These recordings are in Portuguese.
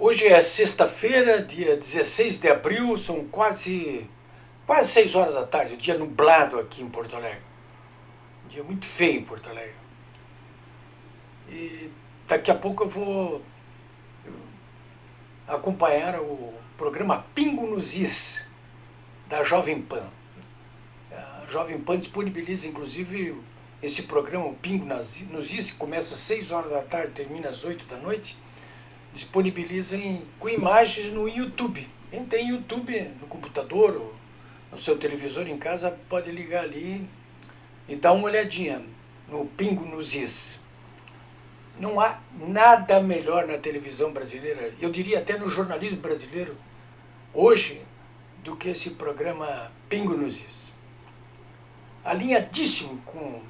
Hoje é sexta-feira, dia 16 de abril, são quase 6 horas da tarde, um dia nublado aqui em Porto Alegre. Um dia muito feio em Porto Alegre. E daqui a pouco eu vou acompanhar o programa Pingo nos Is, da Jovem Pan. A Jovem Pan disponibiliza, inclusive, esse programa, o Pingo nos Is, que começa às 6 horas da tarde, termina às 8 da noite, disponibiliza com imagens no YouTube. Quem tem YouTube no computador ou no seu televisor em casa pode ligar ali e dar uma olhadinha no Pingo nos Is. Não há nada melhor na televisão brasileira, eu diria até no jornalismo brasileiro, hoje, do que esse programa Pingo nos Is. Alinhadíssimo com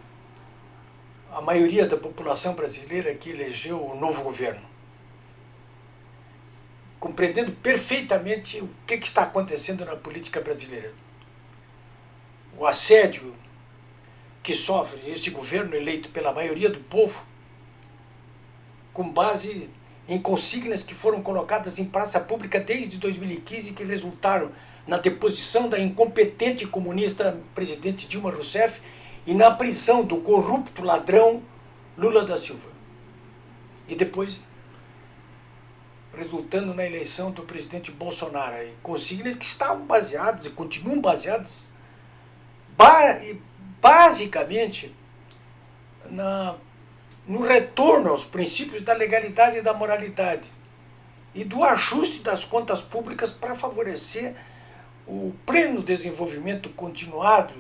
a maioria da população brasileira que elegeu o novo governo. Compreendendo perfeitamente o que está acontecendo na política brasileira. O assédio que sofre esse governo eleito pela maioria do povo, com base em consignas que foram colocadas em praça pública desde 2015 que resultaram na deposição da incompetente comunista presidente Dilma Rousseff e na prisão do corrupto ladrão Lula da Silva. E depois resultando na eleição do presidente Bolsonaro. E consignas que estavam baseadas e continuam baseadas basicamente no retorno aos princípios da legalidade e da moralidade e do ajuste das contas públicas para favorecer o pleno desenvolvimento continuado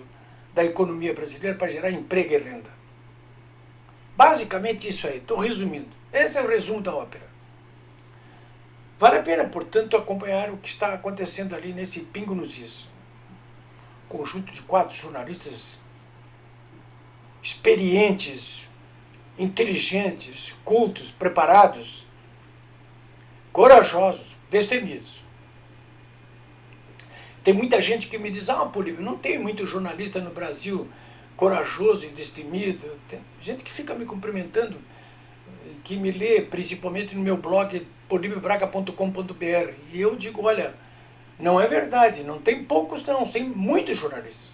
da economia brasileira para gerar emprego e renda. Basicamente isso aí, estou resumindo. Esse é o resumo da ópera. Vale a pena, portanto, acompanhar o que está acontecendo ali nesse Pingo nos Is. Conjunto de 4 jornalistas experientes, inteligentes, cultos, preparados, corajosos, destemidos. Tem muita gente que me diz, Políbio, não tem muito jornalista no Brasil corajoso e destemido. Tem gente que fica me cumprimentando, que me lê principalmente no meu blog polibiobraga.com.br. E eu digo, olha, não é verdade, não tem poucos não, tem muitos jornalistas.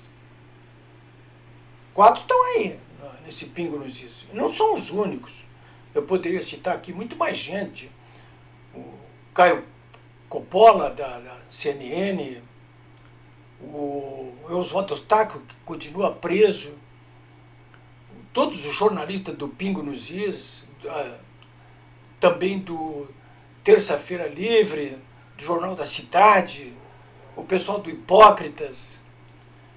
4 estão aí, nesse Pingo nos Is. Não são os únicos. Eu poderia citar aqui muito mais gente. O Caio Coppola, da CNN, o Oswaldo Eustáquio, que continua preso, todos os jornalistas do Pingo nos Is, também do Terça-feira Livre, do Jornal da Cidade, o pessoal do Hipócritas.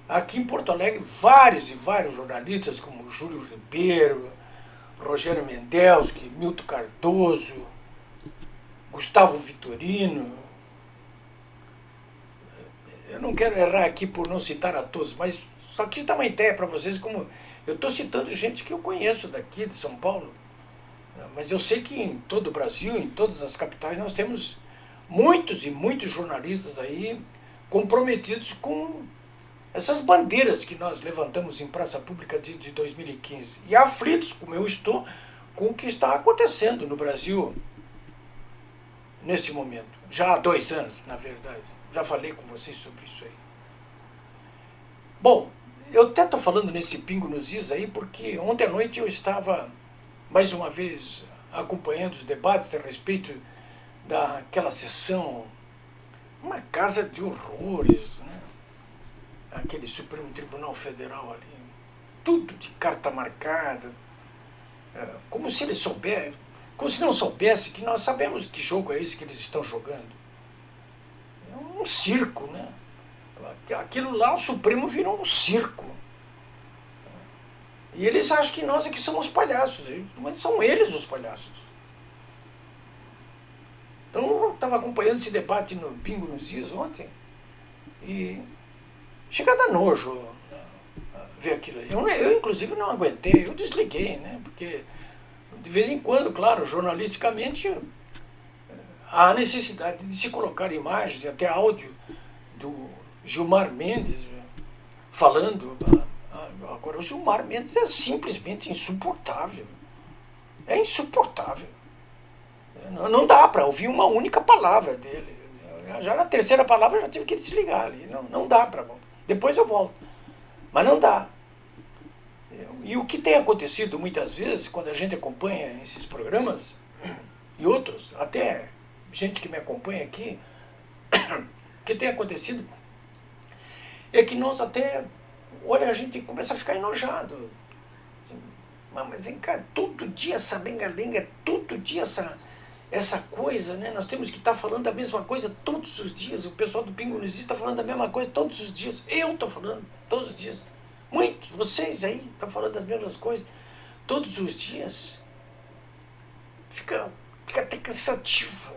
Aqui em Porto Alegre, vários e vários jornalistas, como Júlio Ribeiro, Rogério Mendelski, Milton Cardoso, Gustavo Vitorino. Eu não quero errar aqui por não citar a todos, mas só quis dar uma ideia para vocês, como eu estou citando gente que eu conheço daqui de São Paulo, mas eu sei que em todo o Brasil, em todas as capitais, nós temos muitos e muitos jornalistas aí comprometidos com essas bandeiras que nós levantamos em praça pública de 2015 e aflitos, como eu estou, com o que está acontecendo no Brasil nesse momento. Já há 2 anos, na verdade. Já falei com vocês sobre isso aí. Bom, eu até estou falando nesse Pingo nos Is aí porque ontem à noite eu estava, mais uma vez, acompanhando os debates a respeito daquela sessão, uma casa de horrores, né? Aquele Supremo Tribunal Federal ali, tudo de carta marcada, como se eles soubessem, como se não soubesse que nós sabemos que jogo é esse que eles estão jogando. É um circo, né? Aquilo lá, o Supremo virou um circo. E eles acham que nós é que somos palhaços, mas são eles os palhaços. Então eu estava acompanhando esse debate no Pingo nos Is ontem e chega a dar nojo, né, ver aquilo. Eu inclusive não aguentei, eu desliguei, né, porque de vez em quando, claro, jornalisticamente há necessidade de se colocar imagens e até áudio do Gilmar Mendes falando. Agora, o Gilmar Mendes é simplesmente insuportável. É insuportável. Não dá para ouvir uma única palavra dele. Já na terceira palavra eu já tive que desligar ali. Não dá para voltar. Depois eu volto. Mas não dá. E o que tem acontecido muitas vezes, quando a gente acompanha esses programas, e outros, até gente que me acompanha aqui, o que tem acontecido é que nós até, olha, a gente começa a ficar enojado. Mas vem cá, todo dia essa lenga-lenga, todo dia essa coisa, né? Nós temos que estar falando a mesma coisa todos os dias. O pessoal do Pingo Nos Is está falando a mesma coisa todos os dias. Eu estou falando todos os dias. Muitos, vocês aí, estão falando as mesmas coisas todos os dias. Fica até cansativo.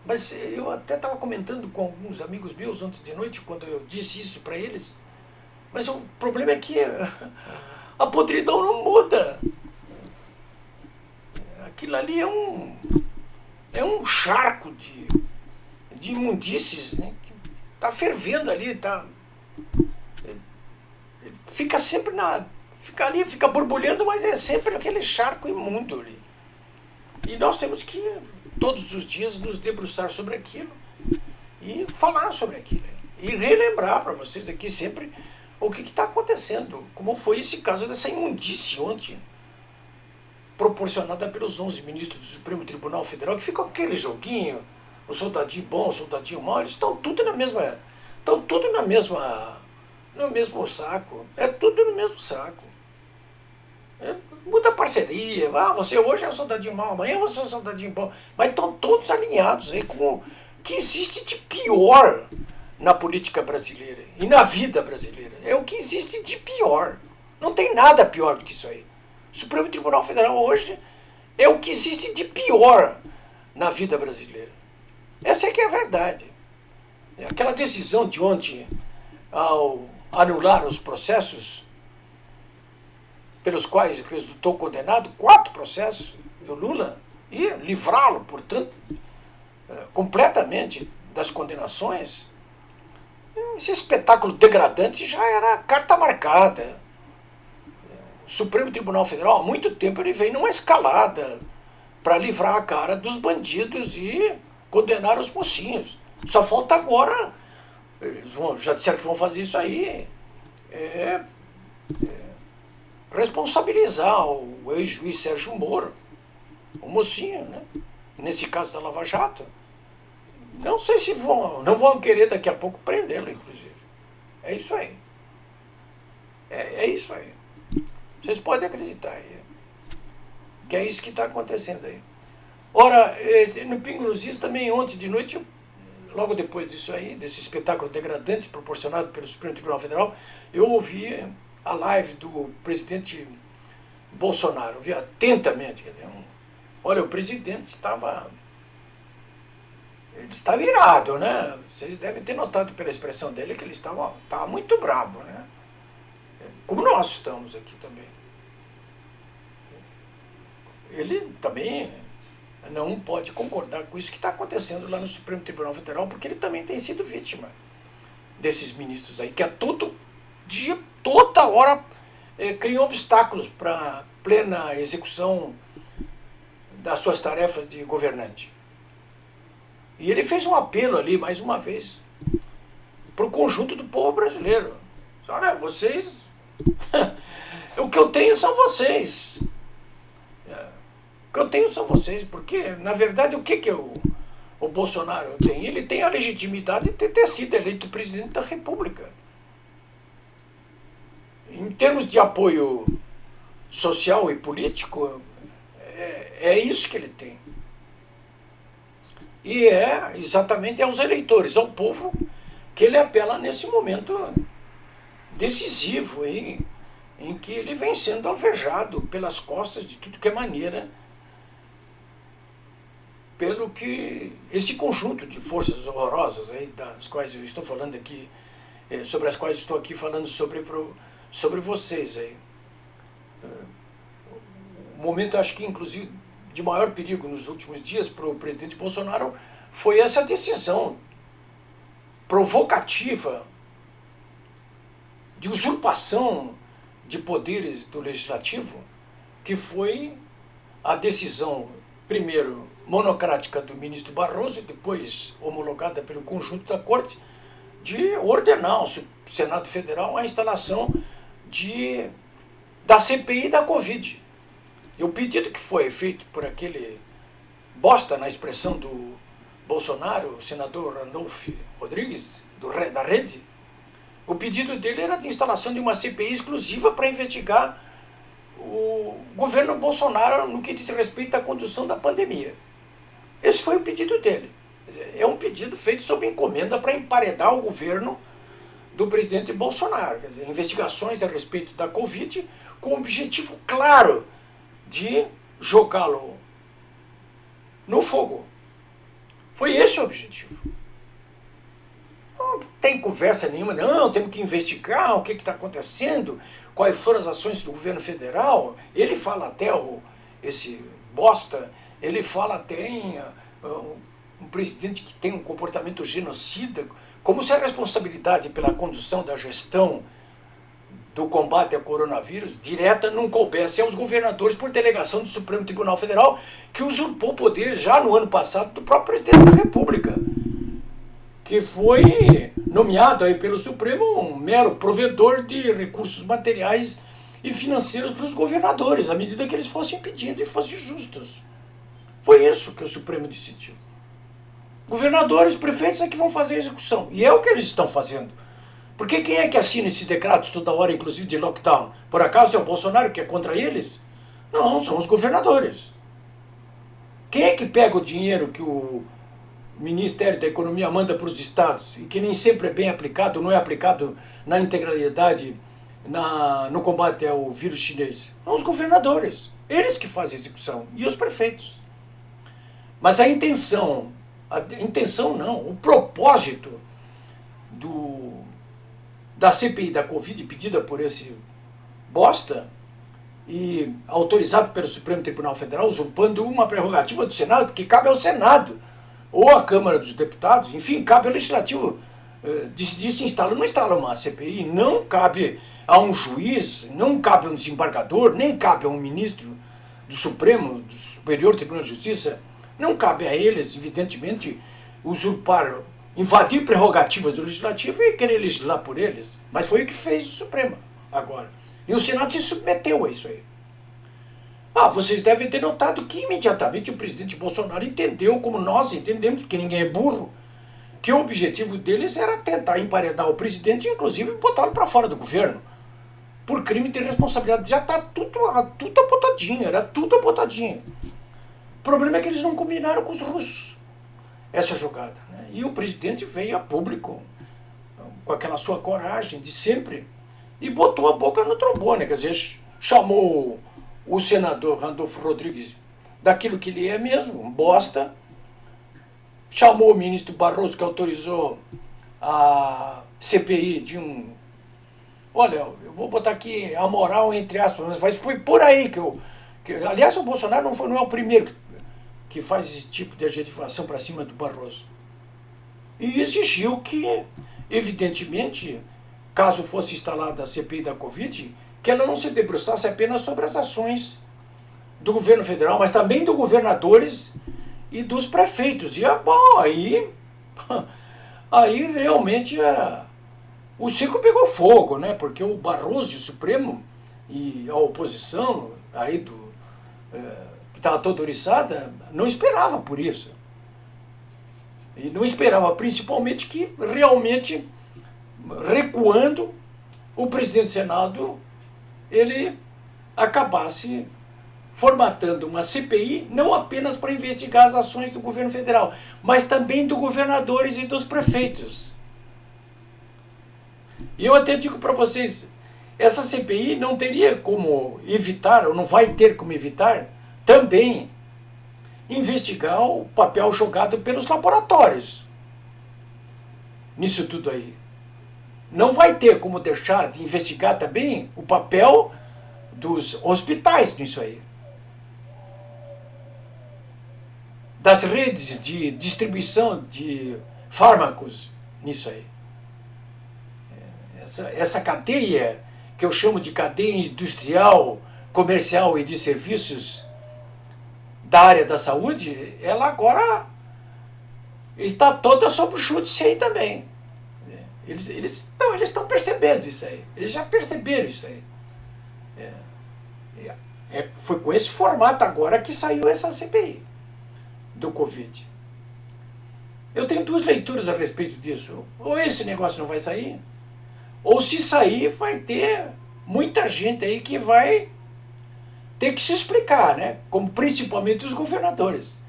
Mas eu até estava comentando com alguns amigos meus ontem de noite, quando eu disse isso para eles. Mas o problema é que a podridão não muda. Aquilo ali é um charco de imundícies, né, que está fervendo ali, fica sempre fica ali, fica borbulhando, mas é sempre aquele charco imundo ali. E nós temos que todos os dias nos debruçar sobre aquilo e falar sobre aquilo. E relembrar para vocês aqui sempre o que está acontecendo, como foi esse caso dessa imundície ontem, proporcionada pelos 11 ministros do Supremo Tribunal Federal, que ficam com aquele joguinho, o soldadinho bom, o soldadinho mau, eles estão tudo no mesmo saco. É tudo no mesmo saco. Muita parceria. Você hoje é o soldadinho mau, amanhã você é o soldadinho bom. Mas estão todos alinhados aí com o que existe de pior na política brasileira e na vida brasileira. É o que existe de pior. Não tem nada pior do que isso aí. O Supremo Tribunal Federal hoje é o que existe de pior na vida brasileira. Essa é que é a verdade. Aquela decisão de ontem, ao anular os processos pelos quais resultou condenado, 4 processos do Lula, e livrá-lo, portanto, completamente das condenações, esse espetáculo degradante já era carta marcada. O Supremo Tribunal Federal, há muito tempo, ele vem numa escalada para livrar a cara dos bandidos e condenar os mocinhos. Só falta agora, já disseram que vão fazer isso aí, responsabilizar o ex-juiz Sérgio Moro, o mocinho, né? Nesse caso da Lava Jato. Não sei se não vão querer daqui a pouco prendê-lo, inclusive. É isso aí. É isso aí. Vocês podem acreditar aí, que é isso que está acontecendo aí. Ora, no Pingo Nos Is também, ontem de noite, logo depois disso aí, desse espetáculo degradante proporcionado pelo Supremo Tribunal Federal, eu ouvi a live do presidente Bolsonaro, ouvi atentamente. Quer dizer, olha, o presidente estava irado, né? Vocês devem ter notado pela expressão dele que ele estava muito bravo, né? Como nós estamos aqui também. Ele também não pode concordar com isso que está acontecendo lá no Supremo Tribunal Federal, porque ele também tem sido vítima desses ministros aí, que a todo dia, toda hora, criam obstáculos para a plena execução das suas tarefas de governante. E ele fez um apelo ali, mais uma vez, para o conjunto do povo brasileiro. Olha, vocês... o que eu tenho são vocês. O que eu tenho são vocês, porque, na verdade, o que o Bolsonaro tem? Ele tem a legitimidade de ter sido eleito presidente da República. Em termos de apoio social e político, é isso que ele tem. E é exatamente aos eleitores, ao povo, que ele apela nesse momento decisivo em que ele vem sendo alvejado pelas costas de tudo que é maneira, pelo que esse conjunto de forças horrorosas aí, das quais eu estou falando aqui, sobre as quais estou aqui falando sobre vocês aí. O momento, acho que inclusive de maior perigo nos últimos dias para o presidente Bolsonaro foi essa decisão provocativa de usurpação de poderes do legislativo, que foi a decisão, primeiro, monocrática do ministro Barroso, depois homologada pelo conjunto da Corte, de ordenar ao Senado Federal a instalação da CPI da Covid. E o pedido que foi feito por aquele bosta, na expressão do Bolsonaro, o senador Randolph Rodrigues, da Rede, o pedido dele era de instalação de uma CPI exclusiva para investigar o governo Bolsonaro no que diz respeito à condução da pandemia. Esse foi o pedido dele. É um pedido feito sob encomenda para emparedar o governo do presidente Bolsonaro. Quer dizer, investigações a respeito da Covid com o objetivo claro de jogá-lo no fogo. Foi esse o objetivo. Não tem conversa nenhuma, não, temos que investigar o que está acontecendo, quais foram as ações do governo federal. Ele fala até, esse bosta, ele fala até em um presidente que tem um comportamento genocida, como se a responsabilidade pela condução da gestão do combate ao coronavírus direta não coubesse aos governadores por delegação do Supremo Tribunal Federal, que usurpou poder já no ano passado do próprio presidente da República, que foi nomeado aí pelo Supremo um mero provedor de recursos materiais e financeiros para os governadores, à medida que eles fossem pedindo e fossem justos. Foi isso que o Supremo decidiu. Governadores, prefeitos é que vão fazer a execução. E é o que eles estão fazendo. Porque quem é que assina esses decretos toda hora, inclusive de lockdown? Por acaso é o Bolsonaro que é contra eles? Não, são os governadores. Quem é que pega o dinheiro que o Ministério da Economia manda para os estados e que nem sempre é bem aplicado, não é aplicado na integralidade no combate ao vírus chinês? São os governadores. Eles que fazem a execução. E os prefeitos. Mas a intenção não, o propósito da CPI da Covid, pedida por esse bosta e autorizado pelo Supremo Tribunal Federal, usurpando uma prerrogativa do Senado, que cabe ao Senado, ou à Câmara dos Deputados, enfim, cabe ao Legislativo decidir se instala ou não instala uma CPI, não cabe a um juiz, não cabe a um desembargador, nem cabe a um ministro do Supremo, do Superior Tribunal de Justiça, não cabe a eles, evidentemente, usurpar, invadir prerrogativas do Legislativo e querer legislar por eles. Mas foi o que fez o Supremo agora. E o Senado se submeteu a isso aí. Vocês devem ter notado que imediatamente o presidente Bolsonaro entendeu, como nós entendemos, porque ninguém é burro, que o objetivo deles era tentar emparedar o presidente e, inclusive, botá-lo para fora do governo, por crime de responsabilidade. Já está tudo apotadinho, era tudo apotadinho. O problema é que eles não combinaram com os russos essa jogada, né? E o presidente veio a público com aquela sua coragem de sempre e botou a boca no trombone, quer dizer, chamou o senador Randolph Rodrigues daquilo que ele é mesmo, um bosta, chamou o ministro Barroso, que autorizou a CPI de um... Olha, eu vou botar aqui a moral entre aspas, mas foi por aí aliás, o Bolsonaro não é o primeiro que faz esse tipo de adjetivação para cima do Barroso. E exigiu que, evidentemente, caso fosse instalada a CPI da Covid, que ela não se debruçasse apenas sobre as ações do governo federal, mas também dos governadores e dos prefeitos. E, aí realmente o circo pegou fogo, né? Porque o Barroso e o Supremo e a oposição aí que estava toda oriçada, não esperava por isso. E não esperava principalmente que realmente, recuando, o presidente do Senado ele acabasse formatando uma CPI não apenas para investigar as ações do governo federal, mas também dos governadores e dos prefeitos. E eu até digo para vocês, essa CPI não teria como evitar, ou não vai ter como evitar, também investigar o papel jogado pelos laboratórios nisso tudo aí. Não vai ter como deixar de investigar também o papel dos hospitais nisso aí. Das redes de distribuição de fármacos nisso aí. Essa cadeia, que eu chamo de cadeia industrial, comercial e de serviços, da área da saúde, ela agora está toda sob o chute isso aí também. Eles estão percebendo isso aí. Eles já perceberam isso aí. Foi com esse formato agora que saiu essa CPI do Covid. Eu tenho duas leituras a respeito disso. Ou esse negócio não vai sair, ou se sair vai ter muita gente aí que vai ter que se explicar, né? Como principalmente os governadores.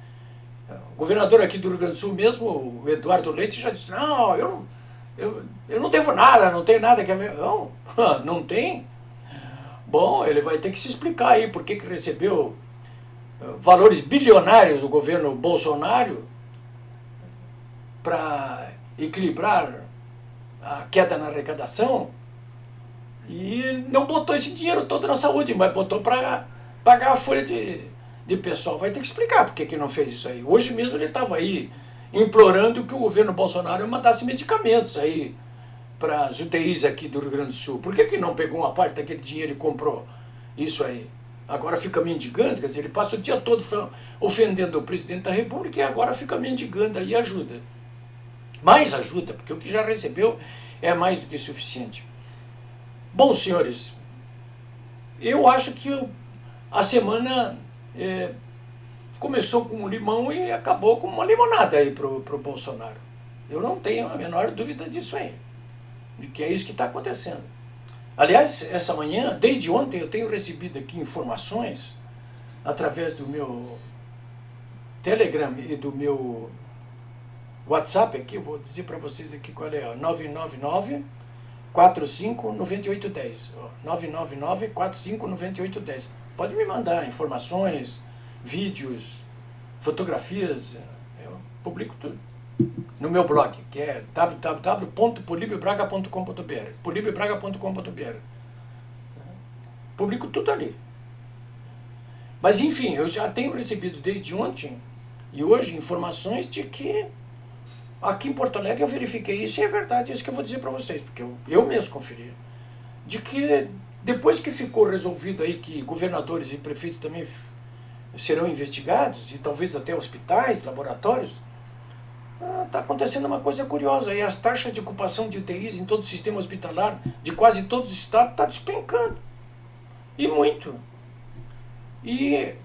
O governador aqui do Rio Grande do Sul mesmo, o Eduardo Leite, já disse, não, eu não devo nada, não tenho nada que ver. Não, não tem? Bom, ele vai ter que se explicar aí por que recebeu valores bilionários do governo Bolsonaro para equilibrar a queda na arrecadação e não botou esse dinheiro todo na saúde, mas botou para pagar a folha de pessoal. Vai ter que explicar por que não fez isso aí. Hoje mesmo ele estava aí implorando que o governo Bolsonaro mandasse medicamentos aí para as UTIs aqui do Rio Grande do Sul. Por que não pegou uma parte daquele dinheiro e comprou isso aí? Agora fica mendigando, quer dizer, ele passa o dia todo ofendendo o presidente da República e agora fica mendigando aí ajuda. Mais ajuda, porque o que já recebeu é mais do que suficiente. Bom, senhores, eu acho que a semana começou com um limão e acabou com uma limonada aí pro Bolsonaro. Eu não tenho a menor dúvida disso aí, de que é isso que está acontecendo. Aliás, essa manhã, desde ontem, eu tenho recebido aqui informações através do meu Telegram e do meu WhatsApp aqui, eu vou dizer para vocês aqui qual é, 999-45-9810. 999-45-9810. Pode me mandar informações, vídeos, fotografias, eu publico tudo no meu blog, que é www.polibiobraga.com.br, polibiobraga.com.br. Publico tudo ali. Mas enfim, eu já tenho recebido desde ontem e hoje informações de que aqui em Porto Alegre eu verifiquei isso e é verdade isso que eu vou dizer para vocês, porque eu mesmo conferi, de que depois que ficou resolvido aí que governadores e prefeitos também serão investigados, e talvez até hospitais, laboratórios, está acontecendo uma coisa curiosa, e as taxas de ocupação de UTIs em todo o sistema hospitalar, de quase todos os estados, está despencando. E muito. E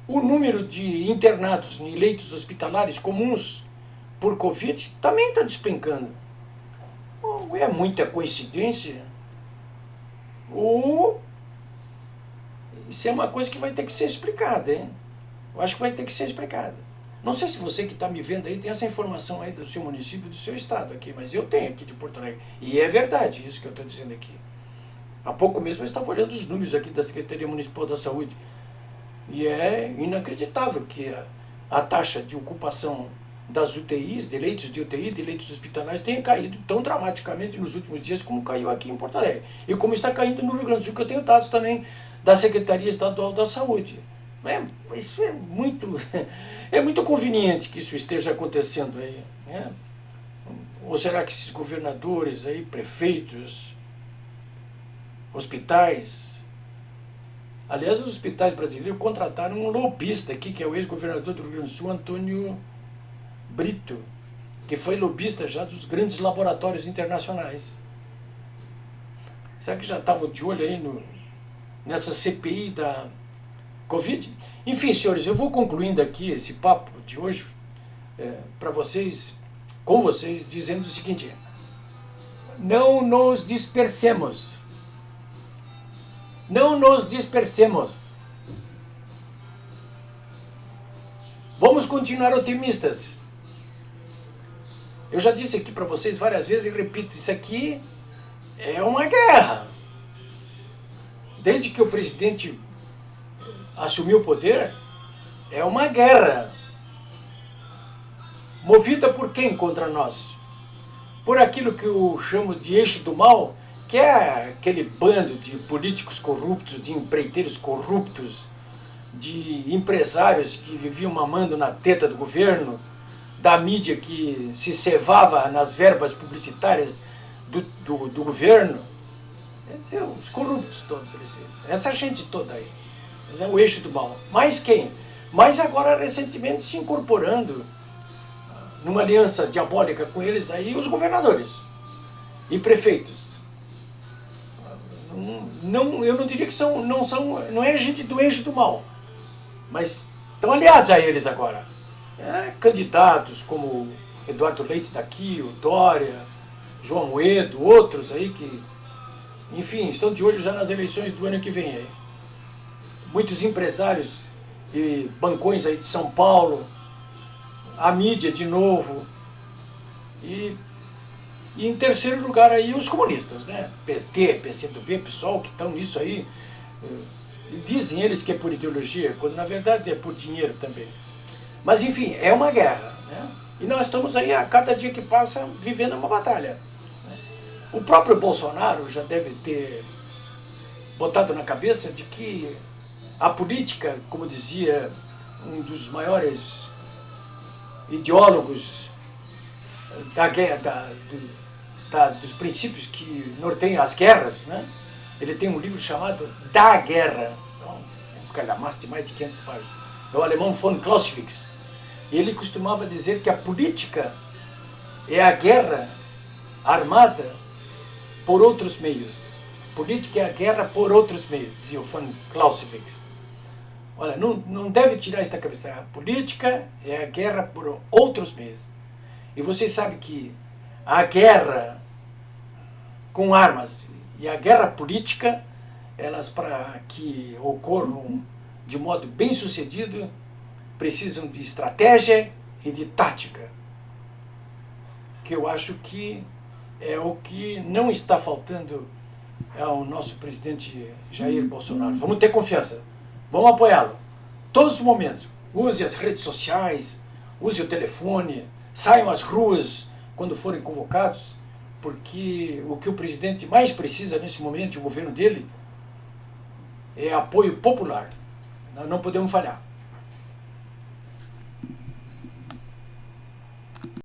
o número de internados em leitos hospitalares comuns por Covid também está despencando. Ou é muita coincidência, ou isso é uma coisa que vai ter que ser explicada, hein? Eu acho que vai ter que ser explicada. Não sei se você que está me vendo aí tem essa informação aí do seu município, do seu estado aqui, mas eu tenho aqui de Porto Alegre. E é verdade isso que eu estou dizendo aqui. Há pouco mesmo eu estava olhando os números aqui da Secretaria Municipal da Saúde. E é inacreditável que a taxa de ocupação das UTIs, de leitos de UTI, de leitos hospitalares, tenha caído tão dramaticamente nos últimos dias como caiu aqui em Porto Alegre. E como está caindo no Rio Grande do Sul, que eu tenho dados também da Secretaria Estadual da Saúde. Isso é muito conveniente que isso esteja acontecendo aí, né? Ou será que esses governadores aí, prefeitos, hospitais... Aliás, os hospitais brasileiros contrataram um lobista aqui, que é o ex-governador do Rio Grande do Sul, Antônio Brito, que foi lobista já dos grandes laboratórios internacionais. Será que já estavam de olho aí nessa CPI da Covid? Enfim, senhores, eu vou concluindo aqui esse papo de hoje para vocês, com vocês, dizendo o seguinte: não nos dispersemos. Não nos dispersemos. Vamos continuar otimistas. Eu já disse aqui para vocês várias vezes e repito, isso aqui é uma guerra. Desde que o presidente assumiu o poder, é uma guerra. Movida por quem contra nós? Por aquilo que eu chamo de eixo do mal, que é aquele bando de políticos corruptos, de empreiteiros corruptos, de empresários que viviam mamando na teta do governo, da mídia que se cevava nas verbas publicitárias do governo. Os corruptos todos, essa gente toda aí. É o eixo do mal. Mas quem? mas agora recentemente se incorporando numa aliança diabólica com eles aí os governadores e prefeitos. Não, eu não diria que não é gente do eixo do mal, mas estão aliados a eles agora. Candidatos como Eduardo Leite daqui, o Dória, João Moedo, outros aí que, enfim, estão de olho já nas eleições do ano que vem aí. Muitos empresários e bancões aí de São Paulo, a mídia de novo, e em terceiro lugar aí os comunistas, né? PT, PCdoB, PSOL, que estão nisso aí, dizem eles que é por ideologia, quando na verdade é por dinheiro também. Mas enfim, é uma guerra, né? E nós estamos aí, a cada dia que passa, vivendo uma batalha. O próprio Bolsonaro já deve ter botado na cabeça de que a política, como dizia um dos maiores ideólogos da guerra, dos princípios que norteiam as guerras, né? Ele tem um livro chamado Da Guerra, um calhamaço de mais de 500 páginas, é o alemão von Clausewitz. Ele costumava dizer que a política é a guerra armada por outros meios. Política é a guerra por outros meios, dizia o von Clausewitz. Olha, não deve tirar isso da cabeça. A política é a guerra por outros meios. E vocês sabem que a guerra com armas e a guerra política, elas, para que ocorram de modo bem sucedido, precisam de estratégia e de tática. Que eu acho que é o que não está faltando ao nosso presidente Jair Bolsonaro. Vamos ter confiança. Vamos apoiá-lo. Todos os momentos. Use as redes sociais, use o telefone, saiam às ruas quando forem convocados, porque o que o presidente mais precisa nesse momento, o governo dele, é apoio popular. Nós não podemos falhar.